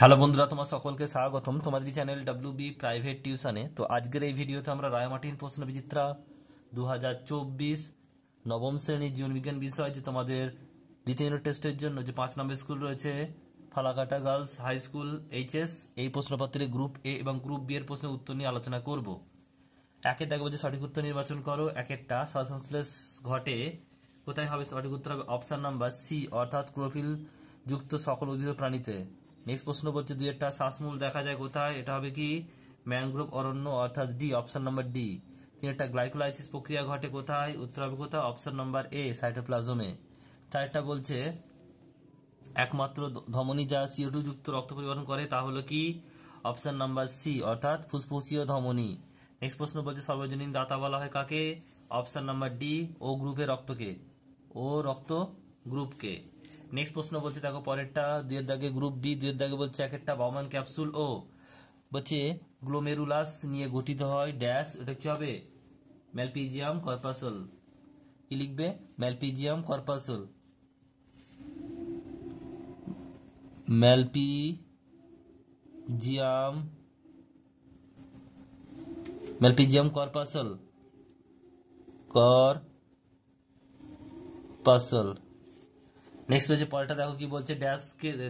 Hello বন্ধুরা, তোমার সকলকে স্বাগতম তোমাদের চ্যানেল WB প্রাইভেট টিউশনে। তো আজকের এই ভিডিওতে আমরা রায়মার্টিন প্রশ্ন বিচিত্রা 2024 নবম শ্রেণীর জীবনবিজ্ঞান বিষয় যে তোমাদের দ্বিতীয় ইউনিট টেস্টের জন্য যে 5 নম্বর স্কুল রয়েছে Falakata girls high school HS, এই প্রশ্নপত্রে গ্রুপ A এবং গ্রুপ B এর প্রশ্নের উত্তর নিয়ে আলোচনা করব। একে দেখবো যে সঠিক উত্তর নির্বাচন করো। একেরটা শ্বাসসংশ্লেষ ঘটে কোথায় হবে? সঠিক উত্তর হবে অপশন নাম্বার সি, অর্থাৎ ক্লোরোফিল যুক্ত সকল উদ্ভিদ প্রাণীতে। নেক্সট প্রশ্ন বলছে দুই একটা শ্বাসমূল দেখা যায় কোথায়? এটা হবে কি ম্যানগ্রোভ অরণ্য, অর্থাৎ ডি, অপশন নাম্বার ডি। তিন একটা গ্লাইকোলাইসিস প্রক্রিয়া ঘটে কোথায়? উত্তর হবে কোথায়? অপশন নাম্বার এ, সাইটোপ্লাজমে। চারটা বলছে একমাত্র ধমনী যা CO2 যুক্ত রক্ত পরিবহন করে তা হলো কি? অপশন নাম্বার সি, অর্থাৎ ফুসফুসীয় ধমনী। নেক্সট প্রশ্ন বলছে সর্বজনীন দাতা বলা হয় কাকে? অপশন নাম্বার ডি, ও গ্রুপের রক্তকে, ও রক্ত গ্রুপকে। নেক্সট প্রশ্ন বলছে দেখো পরেরটা, দুইয়ের দাগে গ্রুপ বি, দুইয়ের দাগে বলছে এক একটা বাউমান ক্যাপসুল ও বলছে গ্লোমেরুলাস নিয়ে গঠিত হয় ড্যাশ, এটা কি হবে? ম্যালপিজিয়াম কর্পাসল। কি লিখবে? ম্যালপিজিয়াম কর্পাসল, ম্যালপিজিয়াম কর্পাসল, কর্পাসল। নেক্সট হচ্ছে পরেরটা দেখো কি বলছে,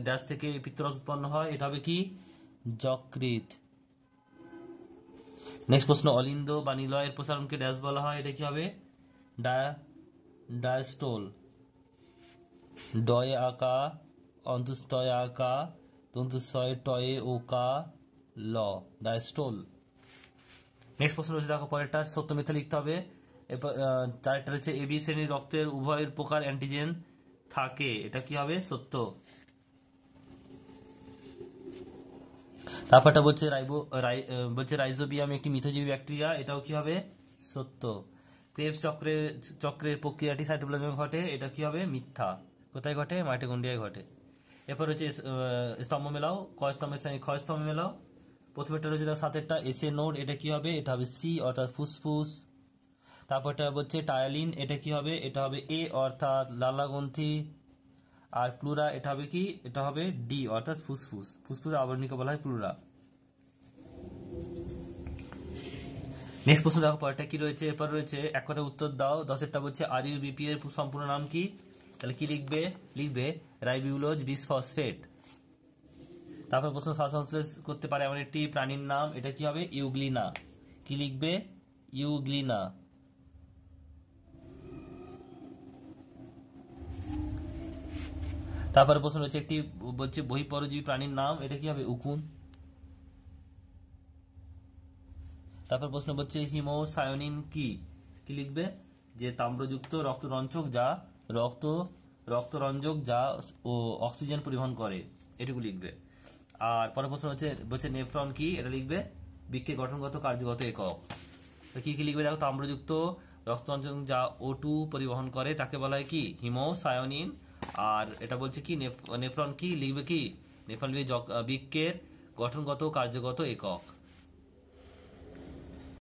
ড্যাশ থেকে পিত্তরস উৎপন্ন হয়, এটা হবে কি? যকৃৎ। নেক্সট প্রশ্ন, অলিন্দ বা নিলয়ের প্রসারণকে ড্যাশ বলা হয়, এটা কি হবে? ডায়াস্টোল। ডয়ে আকা, অন্তস্তয় আকা, তন্তুস্তয় টয়ে ও কা ল, ডায়াস্টোল। নেক্সট প্রশ্ন হচ্ছে দেখো পরেরটা, সত্য মিথ্যা লিখতে হবে। এরপর চারটা হচ্ছে AB শ্রেণীর রক্তের উভয় প্রকার অ্যান্টিজেন থাকে, এটা কি হবে? সত্য। তারপরটা বলছে রাইজোবিয়াম একটি মিথজীবী ব্যাকটেরিয়া, এটাও কি হবে? সত্য। ক্রেবস চক্রের প্রক্রিয়াটি সাইটোপ্লাজমে ঘটে, এটা কি হবে? মিথ্যা। কোথায় ঘটে? মাইটোকন্ড্রিয়ায় ঘটে। এরপর হচ্ছে স্তম্ভ মেলাও, ক্ষয় স্তম্ভ মেলাও। প্রথমেরটা রয়েছে তার সাথেরটা এসএ নোড, এটা কি হবে? এটা হবে সি, অর্থাৎ ফুসফুস। তারপরটা হচ্ছে টায়ালিন, এটা কি হবে? এটা হবে এ, অর্থাৎ লালা গ্রন্থি। আর প্লুরা, এটা হবে কি? এটা হবে ডি, অর্থাৎ ফুসফুস। ফুসফুস আবরণীকে বলা হয় প্লুরা। নেক্সট প্রশ্ন দেখো পরেরটা কি রয়েছে। এরপর রয়েছে এক কথা উত্তর দাও। 10এরটা বলছে RUBP এর সম্পূর্ণ নাম কি? তাহলে কি লিখবে? লিখবে রাইবিউলোজ বিসফসফেট। তারপর প্রশ্ন, শ্বাসসংশ্লেষ করতে পারে এমন একটি প্রাণীর নাম, এটা কি হবে? ইউগ্লিনা। কি লিখবে? ইউগ্লিনা। তারপরে প্রশ্ন রয়েছে একটি বলছে বহিঃপরজীবী প্রাণীর নাম, এটা কি হবে? উকুন। তারপর প্রশ্ন বলছে হিমোসায়োনিন কি? কি লিখবে? যে তাম্রযুক্ত রক্তরঞ্জক যা ও অক্সিজেন পরিবহন করে, এটুকু লিখবে। আর পরের প্রশ্ন বলছে নেফ্রন কি? এটা লিখবে বৃক্কের গঠনগত কার্যগত একক। তো কি কি লিখবে দেখো, তাম্রযুক্ত রক্তরঞ্জক যা O2 পরিবহন করে তাকে বলা হয় কি? হিমোসায়োনিন। আর এটা বলছে কি নেফ্রন কি? লিখবে কি? নেফ্রন বৃক্কের গঠনগত কার্যগত একক।